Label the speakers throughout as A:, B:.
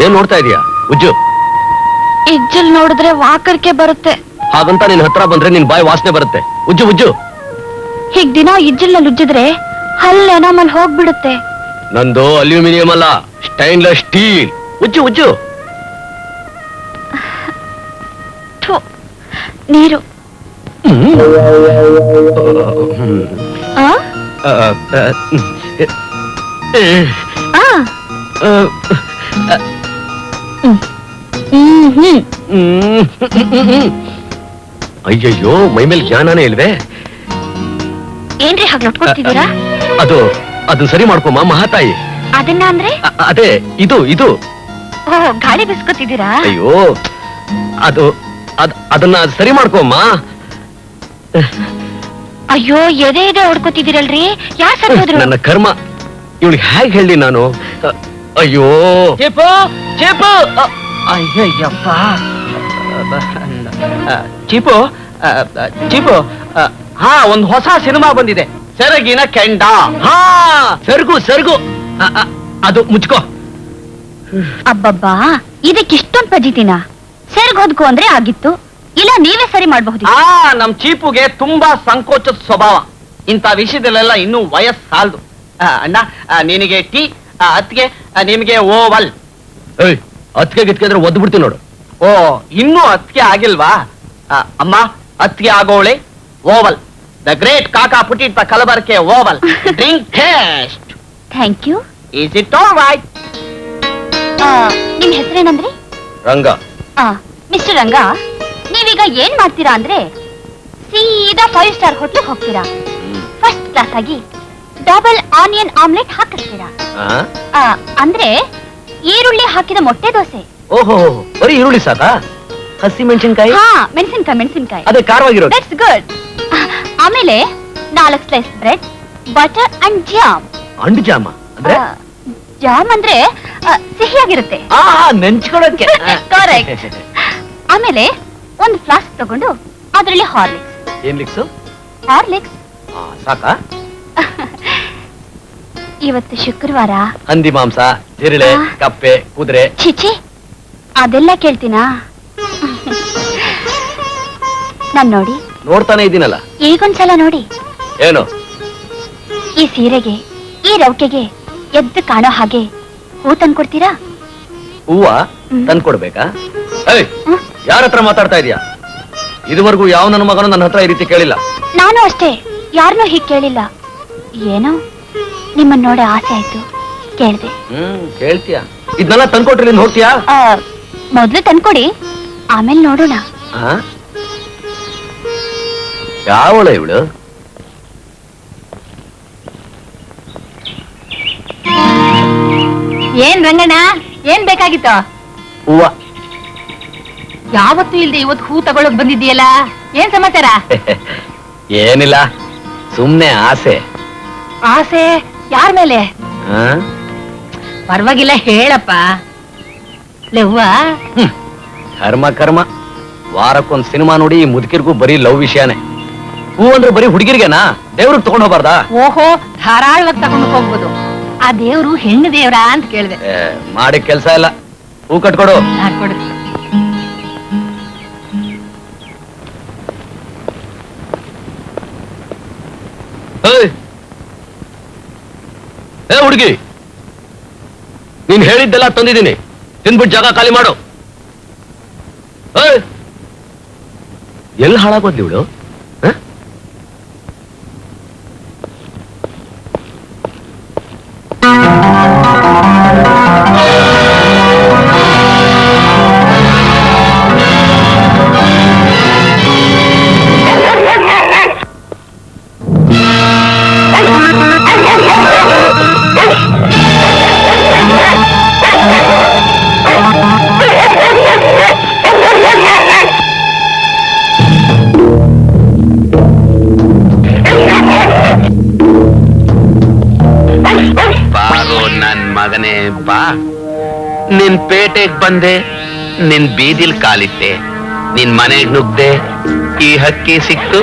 A: ಏನ್ ನೋಡ್ತಾ ಇದೀಯಾ ಉಜ್ಜು?
B: ಇಜ್ಜಲ್ ನೋಡಿದ್ರೆ ವಾಕರ್ಕೆ ಬರುತ್ತೆ.
A: ಹಾಗಂತ ನಿನ್ ಹತ್ರ ಬಂದ್ರೆ ನಿನ್ ಬಾಯಿ ವಾಸನೆ ಬರುತ್ತೆ. ಉಜ್ಜು ಉಜ್ಜು.
B: ಹೀಗ್ ದಿನ ಇಜ್ಜಲ್ನಲ್ಲಿ ಉಜ್ಜಿದ್ರೆ ಹಲ್ಲು ಎನಾಮಲ್ ಹೋಗ್ಬಿಡುತ್ತೆ.
A: ನಂದು ಅಲ್ಯೂಮಿನಿಯಂ ಅಲ್ಲ, ಸ್ಟೈನ್ಲೆಸ್ ಸ್ಟೀಲ್. ಉಜ್ಜು ಉಜ್ಜು.
B: ನೀರು.
A: ಅಯ್ಯಯ್ಯೋ, ಮೈ ಮೇಲೆ ಜ್ಞಾನನೇ ಇಲ್ವೇ?
B: ಏನ್ರಿ ಹಾಗೆ ನೋಡ್ಕೊಳ್ತಿದ್ದೀರಾ?
A: ಅದು ಸರಿ ಮಾಡ್ಕೊಮ್ಮ ಮಹಾತಾಯಿ.
B: ಅದನ್ನ ಅಂದ್ರೆ?
A: ಅದೇ ಇದು ಇದು.
B: ಓಹ್, ಗಾಳಿ ಬಿಸ್ಕೊತಿದ್ದೀರಾ?
A: ಅಯ್ಯೋ, ಅದನ್ನ ಸರಿ ಮಾಡ್ಕೊಮ್ಮ.
B: ಅಯ್ಯೋ, ಎದೆ ಹೊಡ್ಕೊತಿದ್ದೀರಲ್ರಿ, ಯಾರ್ ಸರಿ ಹೋದ್ರು?
A: ನನ್ನ ಕರ್ಮ. ಇವಳಿಗೆ ಹೇಗೆ ಹೇಳಿ ನಾನು? ಅಯ್ಯೋ
C: ಚೀಪು ಚೀಪು. ಅಯ್ಯಯ್ಯಪ್ಪ. ಚೀಪು ಚೀಪು, ಹಾ, ಒಂದು ಹೊಸ ಸಿನಿಮಾ ಬಂದಿದೆ, ಸೆರಗಿನ ಕೆಂಡ.
A: ಹಾ, ಸೆರಗು ಸೆರಗು. ಅದು ಮುಚ್ಕೋ.
B: ಅಬ್ಬಬ್ಬಾ, ಇದಕ್ಕಿಷ್ಟೊಂದು ಪಜಿತಿನ? ಸೆರ್ಗ್ ಹೊದ್ಕು ಅಂದ್ರೆ ಆಗಿತ್ತು, ಇಲ್ಲ ನೀವೇ ಸರಿ ಮಾಡಬಹುದು.
C: ನಮ್ ಚೀಪುಗೆ ತುಂಬಾ ಸಂಕೋಚದ ಸ್ವಭಾವ. ಇಂಥ ವಿಷಯದಲ್ಲೆಲ್ಲ ಇನ್ನೂ ವಯಸ್ಸು ಸಾಲದು. ಅಣ್ಣ, ನಿನಗೆ ಟೀ, ಅತ್ತಿಗೆ ನಿಮಗೆ ಓವಲ್.
A: ಅತ್ತಿಗೆ ಗಿತ್ಕಿದ್ರೆ ಒದ್ದು ಬಿಡ್ತೀನಿ ನೋಡು.
C: ಓ, ಇನ್ನೂ ಅತ್ತಿಗೆ ಆಗಿಲ್ವಾ? ಅಮ್ಮ, ಅತ್ತಿಗೆ ಆಗೋಳೆ ಓವಲ್. ದ ಗ್ರೇಟ್ ಕಾಕಾ ಪುಟ್ ಇಟ್ ದ ಕಲಬರ್ಕೆ oval. Drink taste.
B: Thank you.
C: Is it all right?
B: ನಿಮ್ ಹೆಸರೇನಂದ್ರಿ?
A: ರಂಗ.
B: ಮಿಸ್ಟರ್ ರಂಗ, ನೀವೀಗ ಏನ್ ಮಾಡ್ತೀರಾ ಅಂದ್ರೆ ಸೀದಾ 5 ಸ್ಟಾರ್ ಹೋಟ್ಲಿಗೆ ಹೋಗ್ತೀರಾ. ಫಸ್ಟ್ ಕ್ಲಾಸ್ ಆಗಿ ಡಬಲ್ ಆನಿಯನ್ ಆಮ್ಲೆಟ್ ಹಾಕಿಸ್ತೀರಾ. ಅಂದ್ರೆ ಈರುಳ್ಳಿ ಹಾಕಿದ ಮೊಟ್ಟೆ ದೋಸೆ.
A: ಓಹೋ, ಬರೀ ಈರುಳ್ಳಿ ಸಾಕಾ? ಹಸಿ ಮೆಣಸಿನ್ಕಾಯಿ?
B: ಹಾ, ಮೆಣಸಿನ್ಕಾಯಿ.
A: ಅದೇ ಖಾರವಾಗಿರೋ.
B: That's good. ಆಮೇಲೆ 4 slice bread, butter and jam.
A: And jam ಅಂದ್ರೆ?
B: ಜಾಮ್ ಅಂದ್ರೆ ಸಿಹಿಯಾಗಿರುತ್ತೆ.
A: ನೆಂಚ್ಕೊಳಕ್ಕೆ.
B: ಕರೆಕ್ಟ್. ಆಮೇಲೆ ಒಂದು ಫ್ಲಾಸ್ಕ್ ತಗೊಂಡು ಅದರಲ್ಲಿ ಹಾರ್ಲಿಕ್ಸ್.
A: ಏನ್ ಲಿಕ್ಸು?
B: ಹಾರ್ಲಿಕ್ಸ್.
A: ಸಾಕಾ?
B: ಇವತ್ತು ಶುಕ್ರವಾರ.
A: ಹಂದಿ ಮಾಂಸ, ಜಿರಳೆ, ಕಪ್ಪೆ, ಕುದುರೆ.
B: ಚಿಚಿ, ಅದೆಲ್ಲ ಕೇಳ್ತೀನಾ? ನಾನ್ ನೋಡಿ
A: ನೋಡ್ತಾನೆ ಇದ್ದೀನಲ್ಲ.
B: ಈಗೊಂದ್ಸಲ ನೋಡಿ.
A: ಏನು?
B: ಈ ಸೀರೆಗೆ, ಈ ರೌಕೆಗೆ ಎದ್ದು ಕಾಣೋ ಹಾಗೆ ಹೂ ತಂದ್ಕೊಡ್ತೀರಾ?
A: ಹೂವ ತಂದ್ಕೊಡ್ಬೇಕಾ? ಯಾರ ಹತ್ರ ಮಾತಾಡ್ತಾ ಇದೀಯಾ? ಇದುವರೆಗೂ ಯಾವ ನನ್ನ ಮಗನು ನನ್ನ ಹತ್ರ ಈ ರೀತಿ ಕೇಳಿಲ್ಲ.
B: ನಾನು ಅಷ್ಟೇ, ಯಾರನ್ನೂ ಹೀಗೆ ಕೇಳಿಲ್ಲ. ಏನೋ ನಿಮ್ಮನ್ನ ನೋಡಿ ಆಸೆ ಆಯ್ತು, ಕೇಳ್ದೆ.
A: ಕೇಳ್ತೀಯಾ? ಇದನ್ನೆಲ್ಲ ತಂದ್ಕೊಟ್ರಿ ನೀನ್ ಹೋಗ್ತೀಯಾ?
B: ಮೊದ್ಲು ತಂದ್ಕೊಡಿ, ಆಮೇಲೆ ನೋಡೋಣ.
A: ಯಾವಳ ಇವಳು?
B: ಏನ್ ರಂಗಣ್ಣ, ಏನ್ ಬೇಕಾಗಿತ್ತು?
A: ಹೂವ.
B: ಯಾವತ್ತೂ ಇಲ್ದೆ ಇವತ್ತು ಹೂ ತಗೊಳಕ್ ಬಂದಿದ್ದೀಯಲ್ಲ, ಏನ್ ಸಮಾಚಾರ?
A: ಏನಿಲ್ಲ, ಸುಮ್ನೆ ಆಸೆ.
B: ಆಸೆ ಯಾರ ಮೇಲೆ? ಪರವಾಗಿಲ್ಲ, ಹೇಳಪ್ಪ. ಲೆವ್ವ,
A: ಕರ್ಮ. ವಾರಕ್ಕೊಂದ್ ಸಿನಿಮಾ ನೋಡಿ ಮುದುಕಿರ್ಗೂ ಬರೀ ಲವ್ ವಿಷಯನೇ. ಹೂ ಅಂದ್ರೆ ಬರೀ ಹುಡುಗಿರ್ಗೆನಾ? ದೇವ್ರಿಗೆ ತಗೊಂಡ್ ಹೋಗ್ಬಾರ್ದಾ?
B: ಓಹೋ, ಧಾರಾಳವಾಗಿ ತಗೊಂಡು ಹೋಗ್ಬೋದು. ಆ ದೇವ್ರು ಹೆಣ್ಣು ದೇವ್ರಾ ಅಂತ ಕೇಳಿದೆ.
A: ಮಾಡಿ ಕೆಲ್ಸ ಇಲ್ಲ, ಹೂ ಕಟ್ಕೊಡು. ಏ ಹುಡುಗಿ, ನೀನ್ ಹೇಳಿದ್ದೆಲ್ಲ ತಂದಿದ್ದೀನಿ, ತಿನ್ಬಿಟ್ಟು ಜಾಗ ಖಾಲಿ ಮಾಡು. ಎಲ್ಲಿ ಹಾಳಾಗೋದ್ಲಿ ಇವಳು? ಮಗನೇ ಬಾ, ನಿನ್ ಪೇಟೆಗ್ ಬಂದೆ, ನಿನ್ ಬೀದಿಲ್ ಕಾಲಿಟ್ಟೆ, ನಿನ್ ಮನೆಗ್ ನುಗ್ದೆ, ಈ ಹಕ್ಕಿ ಸಿಕ್ತು,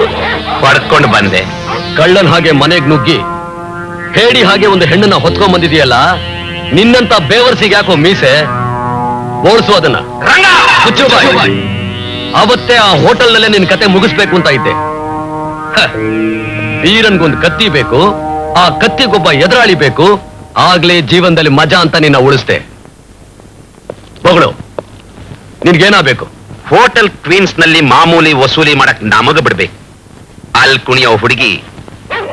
A: ಹೊಡ್ಕೊಂಡ್ ಬಂದೆ. ಕಳ್ಳನ್ ಹಾಗೆ ಮನೆಗ್ ನುಗ್ಗಿ ಹೇಡಿ ಹಾಗೆ ಒಂದು ಹೆಣ್ಣನ್ನ ಹೊತ್ಕೊಂಡ್ ಬಂದಿದೆಯಲ್ಲ, ನಿನ್ನಂತ ಬೇವರ್ಸಿಗೆ ಯಾಕೋ ಮೀಸೆ?
D: ಬೋಳ್ಸು ಅದನ್ನ.
A: ರಂಗ
D: ಮುಚ್ಚು ಬಾಯಿ. ಅವತ್ತೇ ಆ ಹೋಟೆಲ್ನಲ್ಲೇ ನಿನ್ ಕತೆ ಮುಗಿಸ್ಬೇಕು ಅಂತ ಇದ್ದೆ. ವೀರನ್ಗೊಂದು ಕತ್ತಿ ಬೇಕು, ಆ ಕತ್ತಿಗೊಬ್ಬ ಎದುರಾಳಿ ಬೇಕು, ಆಗ್ಲೇ ಜೀವನದಲ್ಲಿ ಮಜಾ ಅಂತ ನಿನ್ನ ಉಳಿಸ್ದೆ. ಮಗಳು, ನಿನ್ಗೇನಾಗಬೇಕು?
A: ಹೋಟೆಲ್ ಕ್ವೀನ್ಸ್ ನಲ್ಲಿ ಮಾಮೂಲಿ ವಸೂಲಿ ಮಾಡಕ್ ನಮಗ ಬಿಡ್ಬೇಕು. ಅಲ್ಲಿ ಕುಣಿಯೋ ಹುಡುಗಿ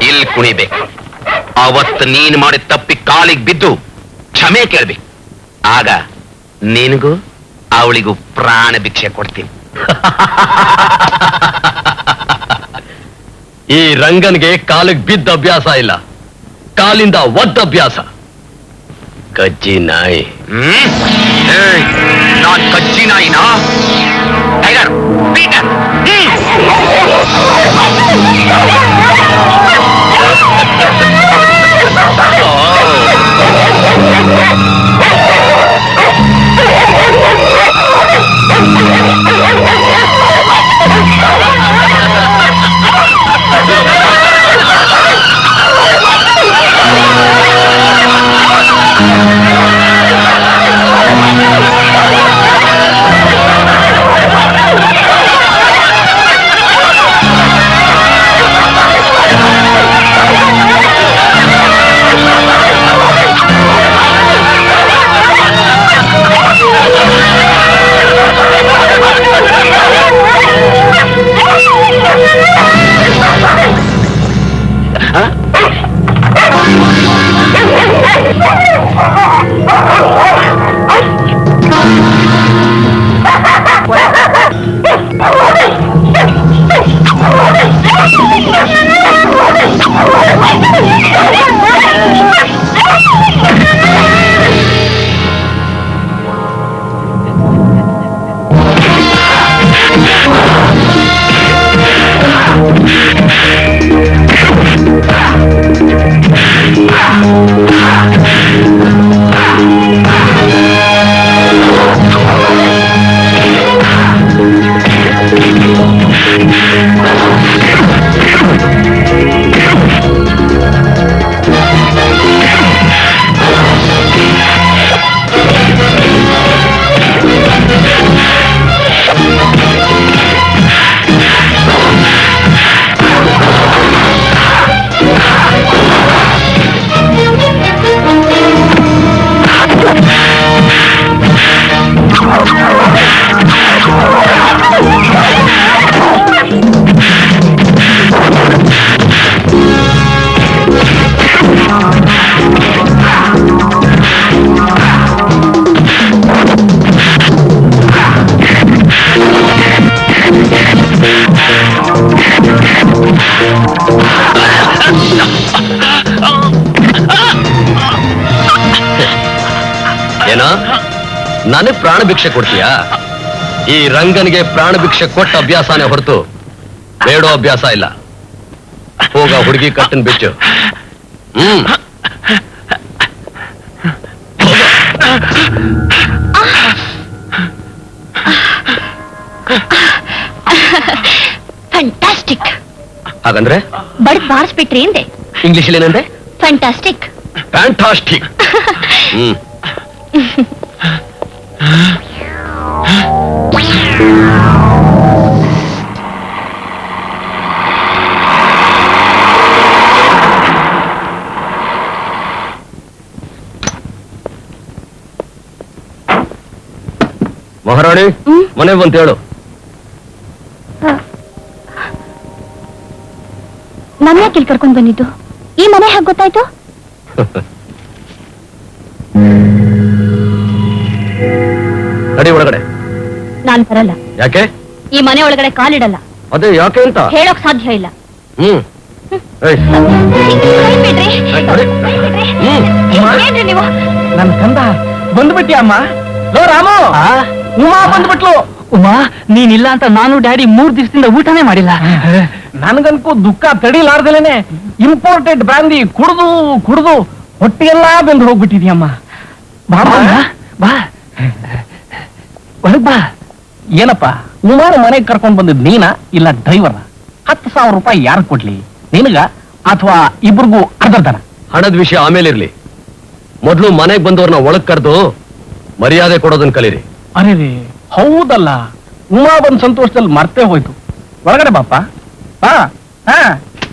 A: ಇಲ್ಲಿ ಕುಣಿಬೇಕು. ಅವತ್ತು ನೀನ್ ಮಾಡಿದ ತಪ್ಪಿ ಕಾಲಿಗೆ ಬಿದ್ದು ಕ್ಷಮೆ ಕೇಳ್ಬೇಕು. ಆಗ ನಿನಗೂ ಅವಳಿಗೂ ಪ್ರಾಣ ಭಿಕ್ಷೆ ಕೊಡ್ತೀನಿ.
D: ಈ ರಂಗನ್ಗೆ ಕಾಲಿಗೆ ಬಿದ್ದ ಅಭ್ಯಾಸ ಇಲ್ಲ, ಕಾಲಿಂದ ಒದ್ದ ಅಭ್ಯಾಸ. ಕಜ್ಜಿ ನಾಯಿ.
A: ನಾನ್ ಕಚ್ಚಿ ನಾಯಿನಾ? Tiger, Peter.
D: ಏನ ನನಗ್ ಪ್ರಾಣ ಭಿಕ್ಷೆ ಕೊಡ್ತೀಯಾ? ಈ ರಂಗನಿಗೆ ಪ್ರಾಣ ಭಿಕ್ಷೆ ಕೊಟ್ಟ ಅಭ್ಯಾಸನೇ ಹೊರತು ಬೇಡೋ ಅಭ್ಯಾಸ ಇಲ್ಲ. ಹೋಗ ಹುಡುಗಿ ಕಟ್ಟನ್ ಬಿಚ್ಚು.
B: ಫ್ಯಾಂಟಾಸ್ಟಿಕ್.
D: ಹಾಗಂದ್ರೆ
B: ಬಡ್ದ್ ಬಾರಿಸ್ಬಿಟ್ರಿ ಅಂದೆ.
D: ಇಂಗ್ಲಿಷ್ ಏನಂದ್ರೆ?
B: ಫ್ಯಾಂಟಾಸ್ಟಿಕ್.
D: ಫ್ಯಾಂಟಾಸ್ಟಿಕ್. ಮಹಾರಾಣಿ, ಮನೆ ಬಂತ ಹೇಳು.
B: ನನ್ನ ಯಾಕೆ ಇಲ್ಲಿ ಕರ್ಕೊಂಡ್ ಬಂದಿದ್ದು? ಈ ಮನೆ ಹೇಗೆ ಗೊತ್ತಾಯ್ತು?
D: ನಡಿ ಒಳಗಡೆ.
B: ನಾನ್ ಬರಲ್ಲ.
D: ಯಾಕೆ?
B: ಈ ಮನೆ ಒಳಗಡೆ ಕಾಲಿಡಲ್ಲ.
D: ಅದೇ ಯಾಕೆ ಅಂತ
B: ಹೇಳೋಕ್ ಸಾಧ್ಯ ಇಲ್ಲ. ಏನ್ರಿ ನೀವು?
C: ನನ್ನ ಕಂದ ಬಂದ್ಬಿಟ್ಟಿ ಅಮ್ಮ. ಲೋ ರಾಮು, ಉಮಾ ಬಂದ್ಬಿಟ್ಲು.
E: ಉಮಾ, ನೀನಿಲ್ಲ ಅಂತ ನಾನು ಡ್ಯಾಡಿ 3 ದಿವಸದಿಂದ ಊಟನೇ ಮಾಡಿಲ್ಲ.
C: ನನ್ಗನ್ಕೂ ದುಃಖ ತಡಿಲಾರ್ದಲೇನೆ ಇಂಪೋರ್ಟೆಡ್ ಬ್ರಾಂದಿ ಕುಡ್ದು ಕುಡ್ದು ಹೊಟ್ಟೆಗೆಲ್ಲ ಬೆಂದು ಹೋಗ್ಬಿಟ್ಟಿದ್ಯಮ್ಮ.
E: ಬಾ ಬಾ, ಒಳಗ್ ಬಾ.
C: ಏನಪ್ಪ, ಉಮಾನ ಮನೆಗೆ ಕರ್ಕೊಂಡ್ ಬಂದಿದ್ ನೀನಾ ಇಲ್ಲ ಡ್ರೈವರ್? 10,000 ರೂಪಾಯಿ ಯಾರು ಕೊಡ್ಲಿ, ನಿನಗ ಅಥವಾ ಇಬ್ರಿಗೂ ಅರ್ಧರ್ಧನ?
D: ಹಣದ ವಿಷಯ ಆಮೇಲೆ ಇರ್ಲಿ, ಮೊದಲು ಮನೆಗೆ ಬಂದವ್ರನ್ನ ಒಳಗ್ ಕರೆದು ಮರ್ಯಾದೆ ಕೊಡೋದನ್ನ ಕಲೀರಿ.
E: ಅರೆ ರೇ ಹೌದಲ್ಲ, ಉಮಾ ಬಂದ್ ಸಂತೋಷದಲ್ಲಿ ಮರ್ತೇ ಹೋಯ್ತು. ಒಳಗಡೆ ಬಾಪ. ಹಾ ಹಾ